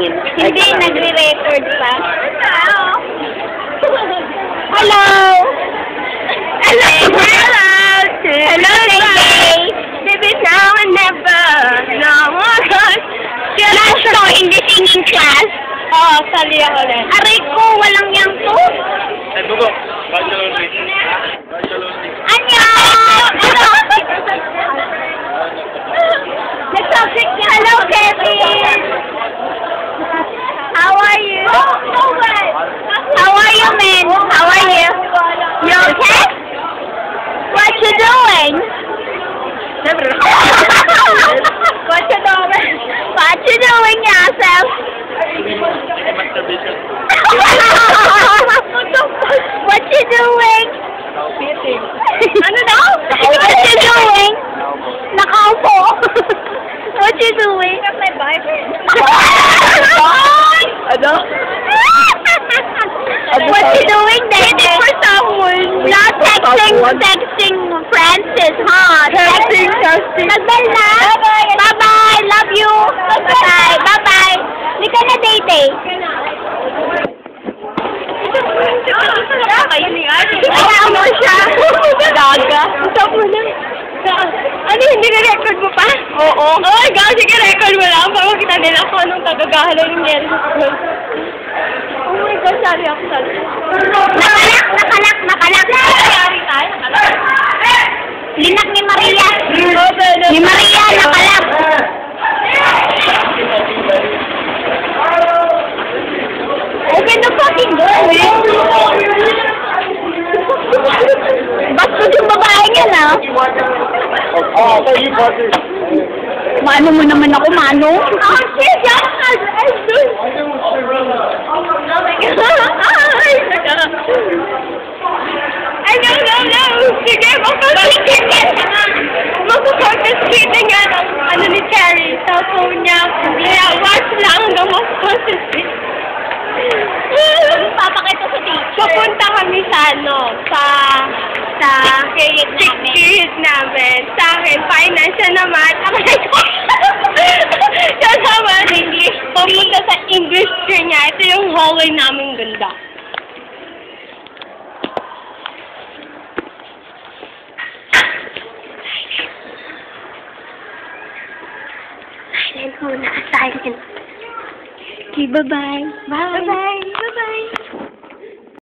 akin. Hindi, nagre-record pa. Hello! Hello! Hello! Hello, guys! Baby, now and never. No more gosh. Class to, hindi singing class. Oo, sali ako rin. Aray ko, walang yang to. Ay, bugo. Bachelor League. Bachelor League. Anyo! The subject niya. Hello, Kevin! How are you? How are you, man? How are you? You okay? What you doing? What you doing? What you doing yourself? Masturbation. What you doing? Ano daw? What you doing? Nakaupo. What you doing? My boyfriend. Ano? What you doing, David? For someone. Not texting Francis, huh? Texting. Nagbal na? Bye-bye. Love you. Bye-bye. Bye-bye. Hindi ka na date. Kaya mo siya. Daga. Stop mo na. Ano, hindi na-record mo pa? Oo. Oh my gosh, sige, record mo lang. Para makita nila kung anong tagagahala ng Yellow School. Oh my gosh, sorry ako. Nakalak. Nangyari tayo, nakalak. Linak ni Maria. Ni Maria, nakalak. Open the fucking door, man. Bastos yung babae niya, na. Oh, so you party. Mano mo naman ako, mano? Oh, shit! Yan! Ay, no! Sige, magpapaskate nga ng ano ni Cherry sa phone niya. Kaya watch lang hanggang mag-concentrate. Papakita sa teacher. Pupunta kami sa ticket namin. Sa akin, financial naman. Siya naman, English. Pumunta sa English stream niya. Ito yung hallway namin ganda. Silent muna. Silent. Okay, bye-bye. Bye. Bye-bye. Bye-bye.